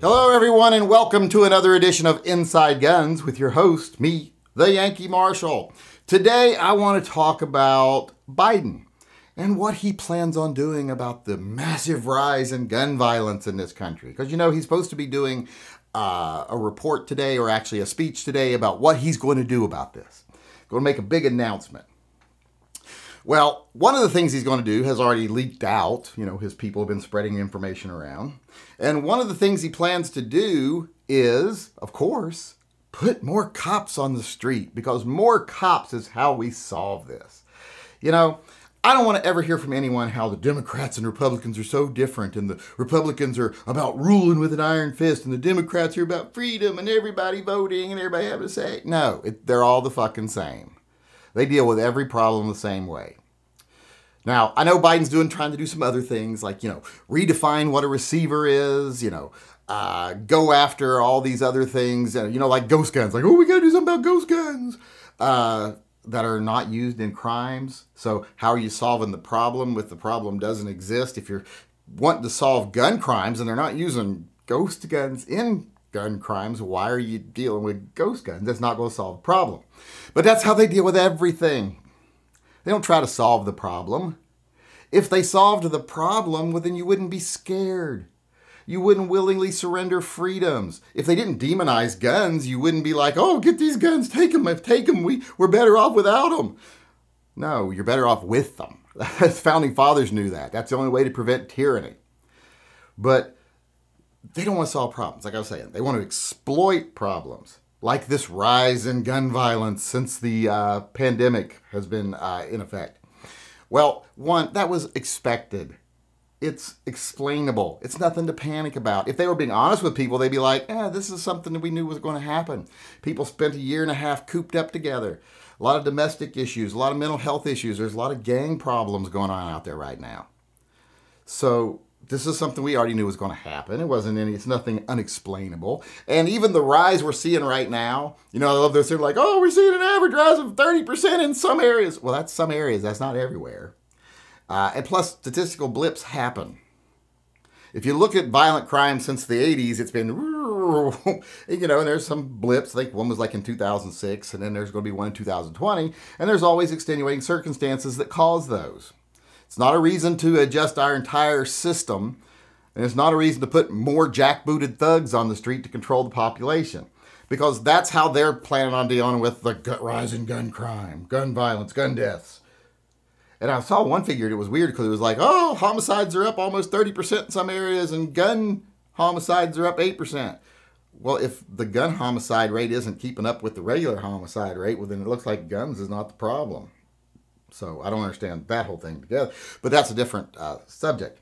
Hello everyone and welcome to another edition of Inside Guns with your host, me, the Yankee Marshal. Today I want to talk about Biden and what he plans on doing about the massive rise in gun violence in this country. Because you know he's supposed to be doing a report today, or actually a speech today, about what he's going to do about this. Going to make a big announcement. Well, one of the things he's going to do has already leaked out. You know, his people have been spreading information around. And one of the things he plans to do is, of course, put more cops on the street, because more cops is how we solve this. You know, I don't want to ever hear from anyone how the Democrats and Republicans are so different, and the Republicans are about ruling with an iron fist, and the Democrats are about freedom and everybody voting and everybody having a say. No, they're all the fucking same. They deal with every problem the same way. Now, I know Biden's trying to do some other things, like, you know, redefine what a receiver is, you know, go after all these other things, you know, like ghost guns. Like, oh, we got to do something about ghost guns that are not used in crimes. So how are you solving the problem if the problem doesn't exist? If you're wanting to solve gun crimes and they're not using ghost guns in gun crimes, why are you dealing with ghost guns? That's not going to solve the problem. But that's how they deal with everything. They don't try to solve the problem. If they solved the problem, well, then you wouldn't be scared. You wouldn't willingly surrender freedoms. If they didn't demonize guns, you wouldn't be like, oh, get these guns, take them, we're better off without them. No, you're better off with them. The founding fathers knew that. That's the only way to prevent tyranny. But they don't want to solve problems, like I was saying. They want to exploit problems, like this rise in gun violence since the pandemic has been in effect. Well, one, that was expected. It's explainable. It's nothing to panic about. If they were being honest with people, they'd be like, this is something that we knew was going to happen. People spent a year and a half cooped up together. A lot of domestic issues, a lot of mental health issues. There's a lot of gang problems going on out there right now. So this is something we already knew was going to happen. It's nothing unexplainable. And even the rise we're seeing right now, you know, I love this. They're like, oh, we're seeing an average rise of 30% in some areas. Well, that's some areas. That's not everywhere. And plus, statistical blips happen. If you look at violent crime since the 80s, it's been, you know, and there's some blips. I think one was like in 2006, and then there's going to be one in 2020. And there's always extenuating circumstances that cause those. It's not a reason to adjust our entire system, and it's not a reason to put more jackbooted thugs on the street to control the population, because that's how they're planning on dealing with the rise in gun crime, gun violence, gun deaths. And I saw one figure, it was weird, because it was like, oh, homicides are up almost 30% in some areas, and gun homicides are up 8%. Well, if the gun homicide rate isn't keeping up with the regular homicide rate, well, then it looks like guns is not the problem. So I don't understand that whole thing together, but that's a different subject.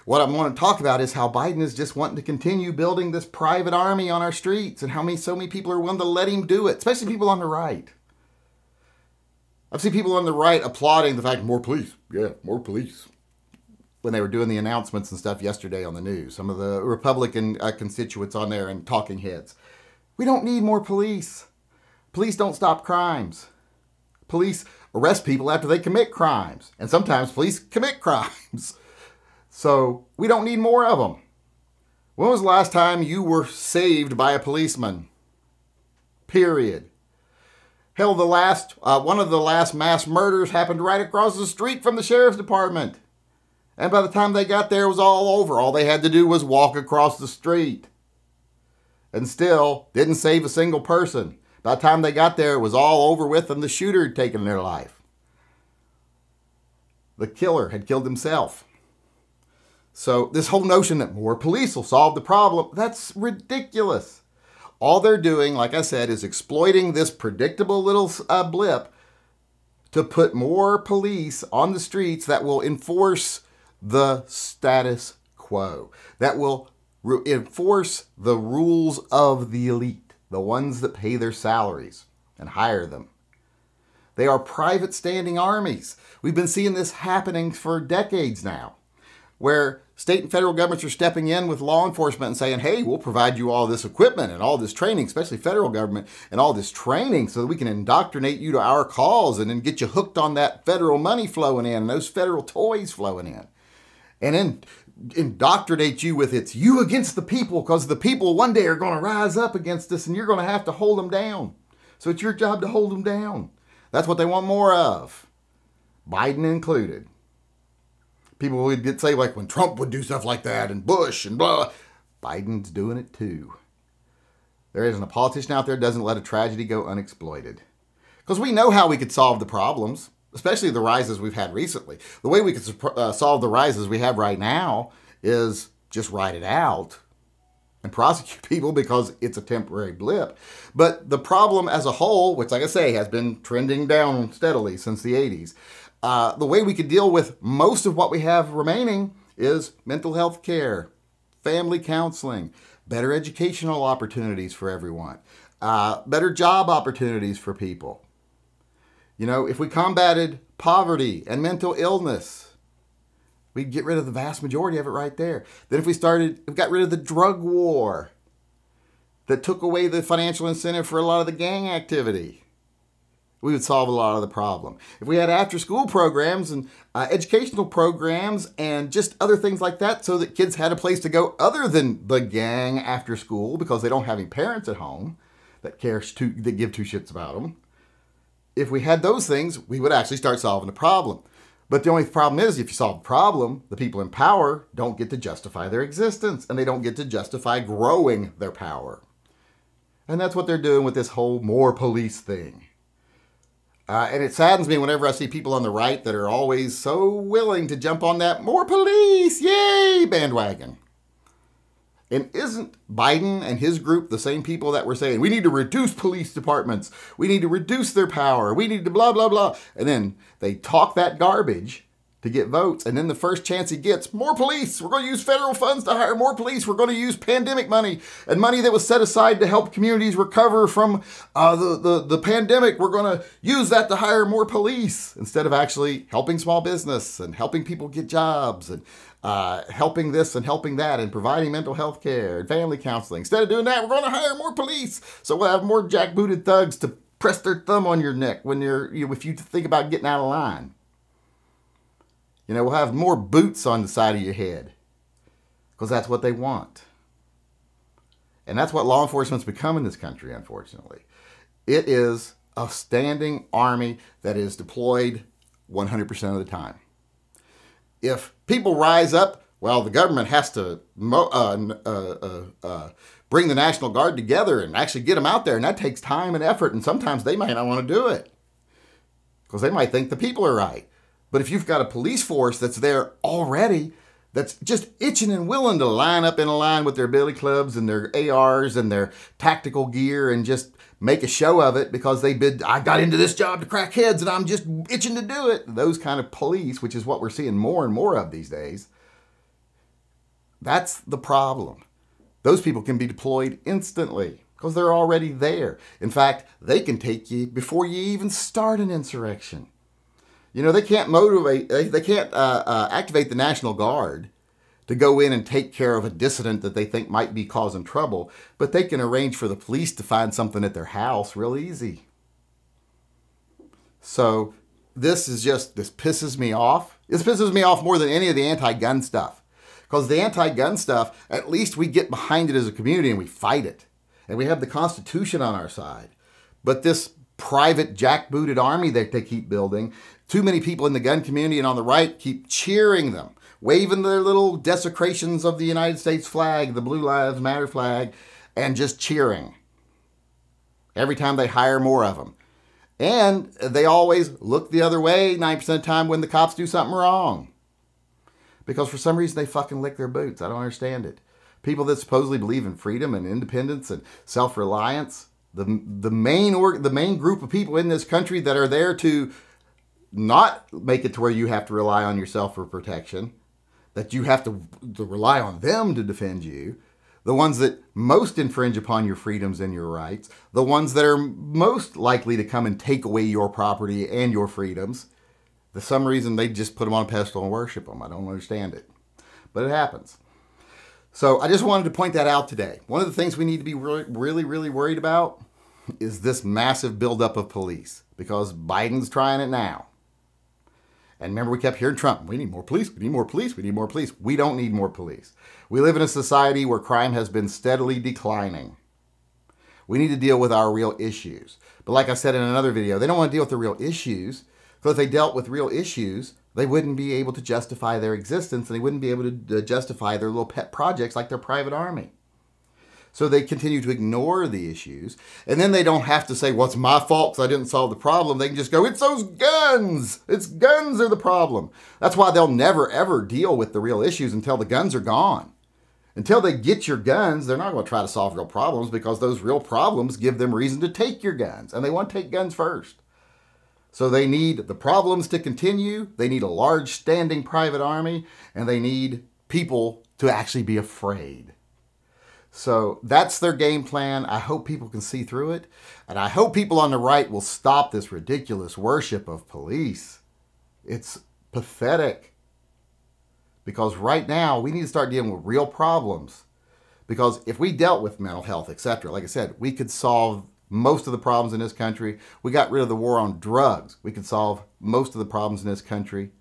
What I want to talk about is how Biden is just wanting to continue building this private army on our streets, and how so many people are willing to let him do it, especially people on the right. I've seen people on the right applauding the fact, more police, yeah, more police, when they were doing the announcements and stuff yesterday on the news. Some of the Republican constituents on there and talking heads. We don't need more police. Police don't stop crimes. Police arrest people after they commit crimes. And sometimes police commit crimes. So we don't need more of them. When was the last time you were saved by a policeman? Period. Hell, one of the last mass murders happened right across the street from the sheriff's department. And by the time they got there, it was all over. All they had to do was walk across the street. And still didn't save a single person. By the time they got there, it was all over with, and the shooter had taken their life. The killer had killed himself. So this whole notion that more police will solve the problem, that's ridiculous. All they're doing, like I said, is exploiting this predictable little blip to put more police on the streets that will enforce the status quo, that will enforce the rules of the elite, the ones that pay their salaries and hire them. They are private standing armies. We've been seeing this happening for decades now, where state and federal governments are stepping in with law enforcement and saying, hey, we'll provide you all this equipment and all this training, especially federal government, and all this training so that we can indoctrinate you to our cause and then get you hooked on that federal money flowing in and those federal toys flowing in. And then indoctrinate you with it's you against the people, because the people one day are going to rise up against us and you're going to have to hold them down. So it's your job to hold them down. That's what they want more of. Biden included. People would say, like, when Trump would do stuff like that and Bush and blah, Biden's doing it too. There isn't a politician out there that doesn't let a tragedy go unexploited. Because we know how we could solve the problems, especially the rises we've had recently. The way we could solve the rises we have right now is just write it out and prosecute people because it's a temporary blip. But the problem as a whole, which, like I say, has been trending down steadily since the 80s, the way we could deal with most of what we have remaining is mental health care, family counseling, better educational opportunities for everyone, better job opportunities for people. You know, if we combated poverty and mental illness, we'd get rid of the vast majority of it right there. Then if we got rid of the drug war that took away the financial incentive for a lot of the gang activity, we would solve a lot of the problem. If we had after-school programs and educational programs and just other things like that so that kids had a place to go other than the gang after school because they don't have any parents at home that give two shits about them. If we had those things, we would actually start solving the problem. But the only problem is, if you solve the problem, the people in power don't get to justify their existence, and they don't get to justify growing their power. And that's what they're doing with this whole more police thing. And it saddens me whenever I see people on the right that are always so willing to jump on that more police, yay, bandwagon. And isn't Biden and his group the same people that were saying, we need to reduce police departments, we need to reduce their power, we need to blah, blah, blah. And then they talk that garbage to get votes. And then the first chance he gets, more police. We're going to use federal funds to hire more police. We're going to use pandemic money and money that was set aside to help communities recover from the pandemic. We're going to use that to hire more police instead of actually helping small business and helping people get jobs and helping this and helping that and providing mental health care and family counseling. Instead of doing that, we're going to hire more police. So we'll have more jackbooted thugs to press their thumb on your neck when if you think about getting out of line. You know, we'll have more boots on the side of your head because that's what they want. And that's what law enforcement's become in this country, unfortunately. It is a standing army that is deployed 100% of the time. If people rise up, well, the government has to bring the National Guard together and actually get them out there. And that takes time and effort. And sometimes they might not want to do it because they might think the people are right. But if you've got a police force that's there already, that's just itching and willing to line up in a line with their billy clubs and their ARs and their tactical gear and just make a show of it because I got into this job to crack heads and I'm just itching to do it. Those kind of police, which is what we're seeing more and more of these days, that's the problem. Those people can be deployed instantly because they're already there. In fact, they can take you before you even start an insurrection. You know, they can't activate the National Guard to go in and take care of a dissident that they think might be causing trouble, but they can arrange for the police to find something at their house real easy. So this pisses me off. This pisses me off more than any of the anti-gun stuff. Because the anti-gun stuff, at least we get behind it as a community and we fight it. And we have the Constitution on our side. But this private jackbooted army that they keep building, too many people in the gun community and on the right keep cheering them, waving their little desecrations of the United States flag, the Blue Lives Matter flag, and just cheering every time they hire more of them. And they always look the other way 90% of the time when the cops do something wrong. Because for some reason they fucking lick their boots. I don't understand it. People that supposedly believe in freedom and independence and self-reliance, the main group of people in this country that are there to not make it to where you have to rely on yourself for protection, that you have to rely on them to defend you, the ones that most infringe upon your freedoms and your rights, the ones that are most likely to come and take away your property and your freedoms, for some reason they just put them on a pedestal and worship them. I don't understand it, but it happens. So I just wanted to point that out today. One of the things we need to be really worried about is this massive buildup of police, because Biden's trying it now. And remember, we kept hearing Trump, we need more police, we need more police, we need more police. We don't need more police. We live in a society where crime has been steadily declining. We need to deal with our real issues. But like I said in another video, they don't want to deal with the real issues, because if they dealt with real issues, they wouldn't be able to justify their existence, and they wouldn't be able to justify their little pet projects like their private army. So they continue to ignore the issues, and then they don't have to say, well, it's my fault because I didn't solve the problem. They can just go, it's those guns. It's guns are the problem. That's why they'll never, ever deal with the real issues until the guns are gone. Until they get your guns, they're not going to try to solve real problems, because those real problems give them reason to take your guns, and they want to take guns first. So they need the problems to continue, they need a large standing private army, and they need people to actually be afraid. So that's their game plan. I hope people can see through it. And I hope people on the right will stop this ridiculous worship of police. It's pathetic. Because right now, we need to start dealing with real problems. Because if we dealt with mental health, etc., like I said, we could solve most of the problems in this country. We got rid of the war on drugs. We could solve most of the problems in this country.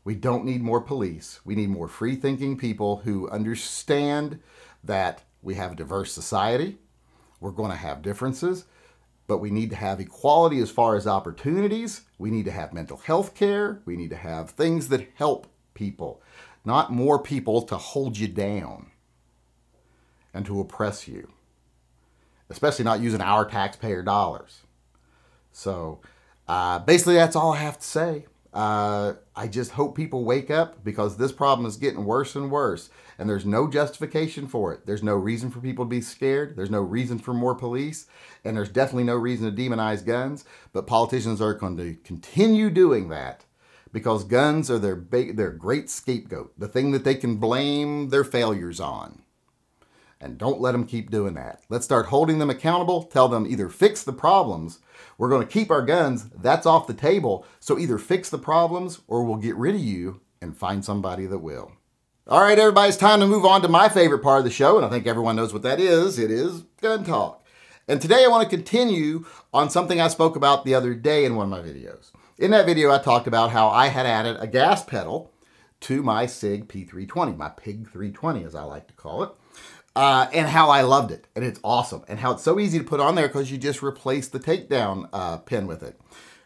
We don't need more police. We need more free-thinking people who understand that we have a diverse society. We're going to have differences, but we need to have equality as far as opportunities. We need to have mental health care. We need to have things that help people, not more people to hold you down and to oppress you, especially not using our taxpayer dollars. So basically that's all I have to say. I just hope people wake up, because this problem is getting worse and worse, and there's no justification for it. There's no reason for people to be scared. There's no reason for more police, and there's definitely no reason to demonize guns, but politicians are going to continue doing that because guns are their great scapegoat, the thing that they can blame their failures on. And don't let them keep doing that. Let's start holding them accountable. Tell them either fix the problems. We're going to keep our guns. That's off the table. So either fix the problems or we'll get rid of you and find somebody that will. All right, everybody, it's time to move on to my favorite part of the show. And I think everyone knows what that is. It is gun talk. And today I want to continue on something I spoke about the other day in one of my videos. In that video, I talked about how I had added a gas pedal to my SIG P320, my PIG 320 as I like to call it. And how I loved it, and it's awesome, and how it's so easy to put on there because you just replace the takedown pin with it.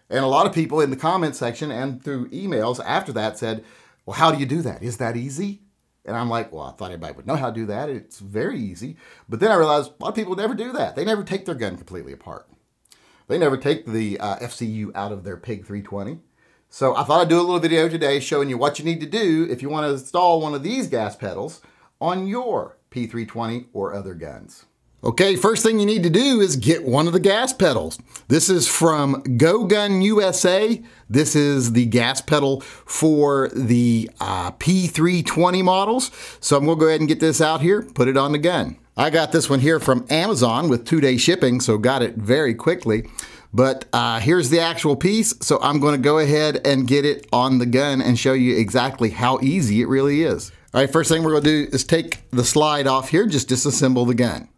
And a lot of people in the comment section and through emails after that said, well, how do you do that? Is that easy? And I'm like, well, I thought everybody would know how to do that. It's very easy. But then I realized a lot of people never do that. They never take their gun completely apart. They never take the FCU out of their PIG 320. So I thought I'd do a little video today showing you what you need to do if you want to install one of these gas pedals on your P320 or other guns. Okay, first thing you need to do is get one of the gas pedals. This is from Go Gun USA. This is the gas pedal for the P320 models. So I'm gonna go ahead and get this out here, put it on the gun. I got this one here from Amazon with 2-day shipping, so got it very quickly. But here's the actual piece. So I'm gonna go ahead and get it on the gun and show you exactly how easy it really is. All right, first thing we're gonna do is take the slide off here, just disassemble the gun.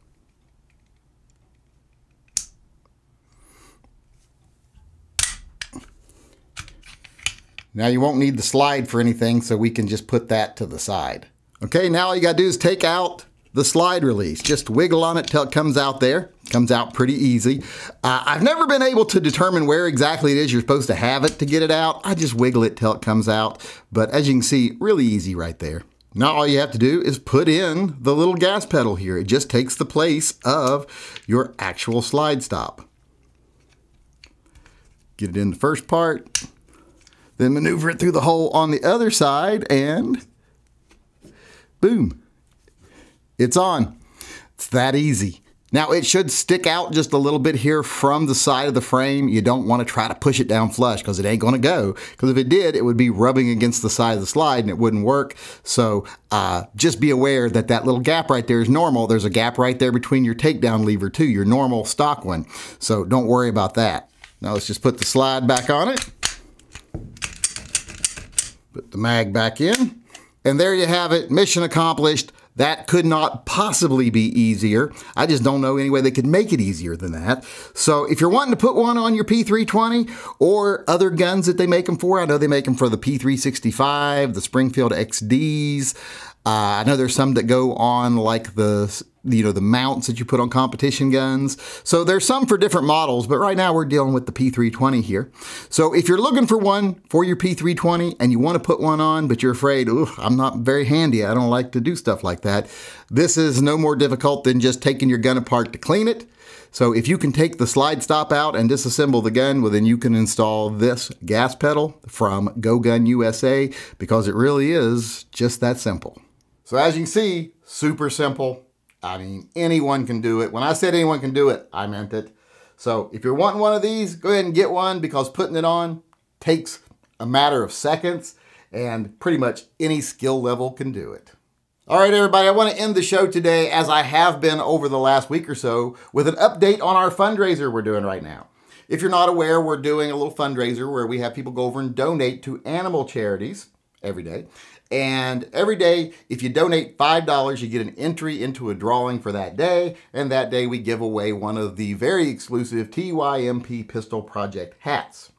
Now you won't need the slide for anything, so we can just put that to the side. Okay, now all you gotta do is take out the slide release. Just wiggle on it till it comes out there. Comes out pretty easy. I've never been able to determine where exactly it is you're supposed to have it to get it out. I just wiggle it till it comes out. But as you can see, really easy right there. Now all you have to do is put in the little gas pedal here. It just takes the place of your actual slide stop. Get it in the first part, then maneuver it through the hole on the other side, and boom, it's on. It's that easy. Now it should stick out just a little bit here from the side of the frame. You don't want to try to push it down flush because it ain't going to go. Because if it did, it would be rubbing against the side of the slide and it wouldn't work. So just be aware that that little gap right there is normal. There's a gap right there between your takedown lever too, your normal stock one. So don't worry about that. Now let's just put the slide back on it. Put the mag back in. And there you have it, mission accomplished. That could not possibly be easier. I just don't know any way they could make it easier than that. So if you're wanting to put one on your P320 or other guns that they make them for, I know they make them for the P365, the Springfield XDs. I know there's some that go on like the mounts that you put on competition guns. So there's some for different models, but right now we're dealing with the P320 here. So if you're looking for one for your P320 and you want to put one on, but you're afraid, ooh, I'm not very handy, I don't like to do stuff like that, this is no more difficult than just taking your gun apart to clean it. So if you can take the slide stop out and disassemble the gun, well, then you can install this gas pedal from Go Gun USA, because it really is just that simple. So as you can see, super simple. I mean, anyone can do it. When I said anyone can do it, I meant it. So if you're wanting one of these, go ahead and get one, because putting it on takes a matter of seconds, and pretty much any skill level can do it. All right, everybody, I want to end the show today, as I have been over the last week or so, with an update on our fundraiser we're doing right now. If you're not aware, we're doing a little fundraiser where we have people go over and donate to animal charities every day. And every day, if you donate $5, you get an entry into a drawing for that day. And that day, we give away one of the very exclusive TYM Pistol Project hats.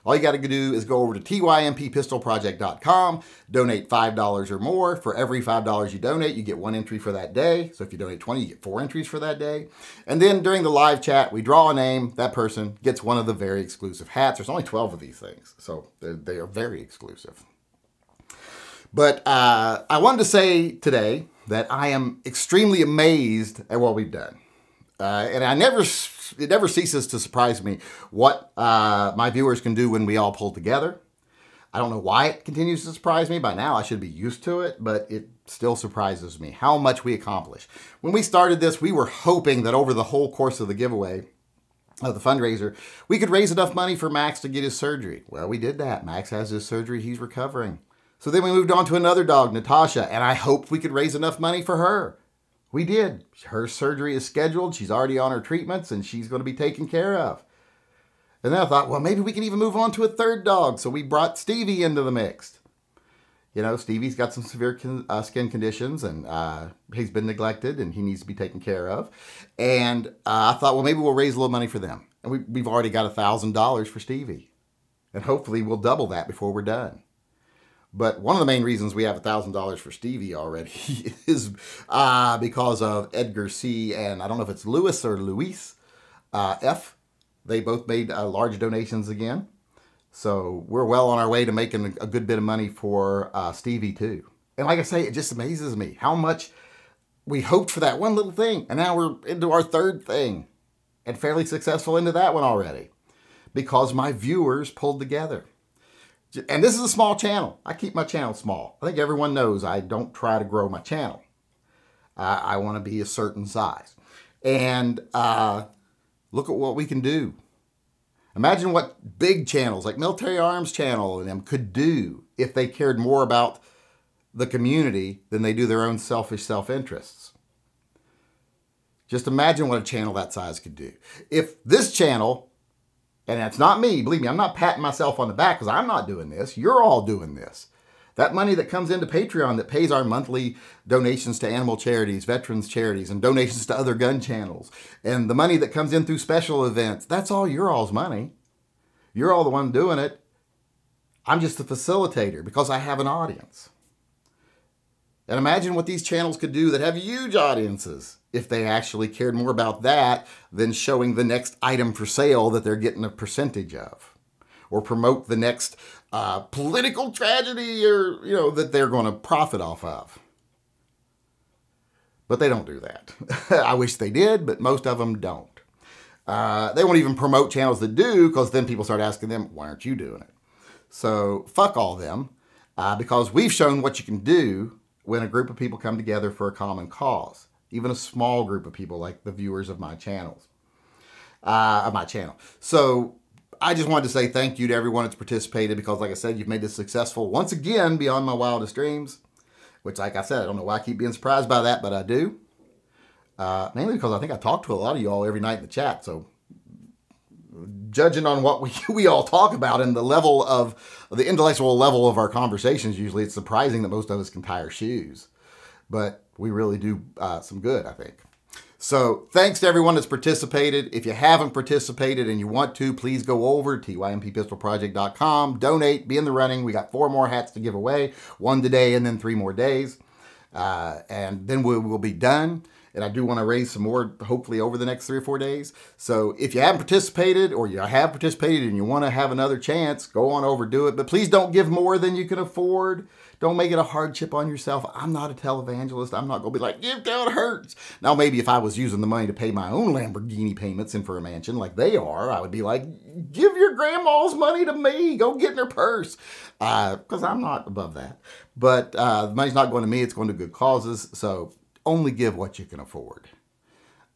All you got to do is go over to TYMPistolproject.com, donate $5 or more. For every $5 you donate, you get one entry for that day. So if you donate 20, you get 4 entries for that day. And then during the live chat, we draw a name. That person gets one of the very exclusive hats. There's only 12 of these things, so they are very exclusive. But I wanted to say today that I am extremely amazed at what we've done. And it never ceases to surprise me what my viewers can do when we all pull together. I don't know why it continues to surprise me. By now, I should be used to it, but it still surprises me how much we accomplish. When we started this, we were hoping that over the whole course of the giveaway, of the fundraiser, we could raise enough money for Max to get his surgery. Well, we did that. Max has his surgery. He's recovering. So then we moved on to another dog, Natasha, and I hoped we could raise enough money for her. We did. Her surgery is scheduled. She's already on her treatments, and she's going to be taken care of. And then I thought, well, maybe we can even move on to a third dog. So we brought Stevie into the mix. You know, Stevie's got some severe skin conditions, and he's been neglected, and he needs to be taken care of. And I thought, well, maybe we'll raise a little money for them. And we've already got $1,000 for Stevie. And hopefully we'll double that before we're done. But one of the main reasons we have $1,000 for Stevie already is because of Edgar C. and I don't know if it's Louis or Luis F. They both made large donations again. So we're well on our way to making a good bit of money for Stevie too. And like I say, it just amazes me how much we hoped for that one little thing. And now we're into our third thing and fairly successful into that one already because my viewers pulled together. And this is a small channel. I keep my channel small. I think everyone knows I don't try to grow my channel. I want to be a certain size. And look at what we can do. Imagine what big channels like Military Arms Channel and them could do if they cared more about the community than they do their own selfish self-interests. Just imagine what a channel that size could do. If this channel... And that's not me. Believe me, I'm not patting myself on the back because I'm not doing this. You're all doing this. That money that comes into Patreon that pays our monthly donations to animal charities, veterans charities, and donations to other gun channels, and the money that comes in through special events, that's all your all's money. You're all the one doing it. I'm just the facilitator because I have an audience. And imagine what these channels could do that have huge audiences if they actually cared more about that than showing the next item for sale that they're getting a percentage of, or promote the next political tragedy or, that they're going to profit off of. But they don't do that. I wish they did, but most of them don't. They won't even promote channels that do because then people start asking them, why aren't you doing it? So fuck all them because we've shown what you can do when a group of people come together for a common cause, even a small group of people like the viewers of my channel. So I just wanted to say thank you to everyone that's participated because, like I said, you've made this successful once again beyond my wildest dreams, which, like I said, I don't know why I keep being surprised by that, but I do. Mainly because I think I talk to a lot of you all every night in the chat, so judging on what we all talk about and the intellectual level of our conversations, usually it's surprising that most of us can tie our shoes. but we really do some good, I think. So thanks to everyone that's participated. If you haven't participated and you want to, please go over to TYMPpistolproject.com, donate, be in the running. We got 4 more hats to give away, 1 today and then 3 more days. And then we'll be done. And I do want to raise some more, hopefully over the next 3 or 4 days. So if you haven't participated or you have participated and you want to have another chance, go on over, do it. But please don't give more than you can afford. Don't make it a hardship on yourself. I'm not a televangelist. I'm not going to be like, give till it hurts. Now, maybe if I was using the money to pay my own Lamborghini payments in for a mansion like they are, I would be like, give your grandma's money to me. Go get in her purse. Because I'm not above that. But the money's not going to me. It's going to good causes. So only give what you can afford.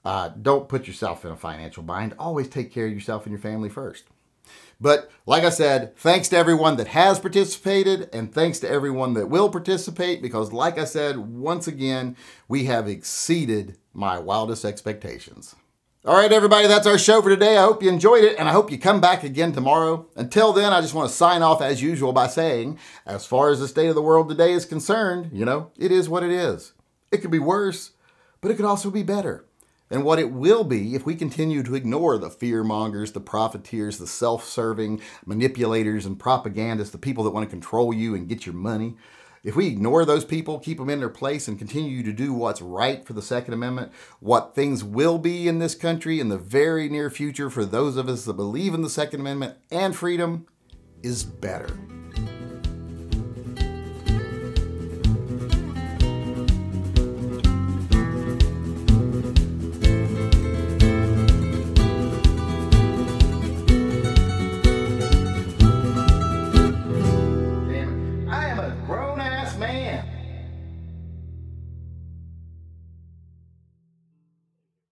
Don't put yourself in a financial bind. Always take care of yourself and your family first. But like I said, thanks to everyone that has participated and thanks to everyone that will participate because like I said, once again, we have exceeded my wildest expectations. All right, everybody, that's our show for today. I hope you enjoyed it and I hope you come back again tomorrow. Until then, I just want to sign off as usual by saying, as far as the state of the world today is concerned, it is what it is. It could be worse, but it could also be better. And what it will be if we continue to ignore the fear-mongers, the profiteers, the self-serving manipulators and propagandists, the people that want to control you and get your money. If we ignore those people, keep them in their place, and continue to do what's right for the Second Amendment, what things will be in this country in the very near future for those of us that believe in the Second Amendment and freedom is better.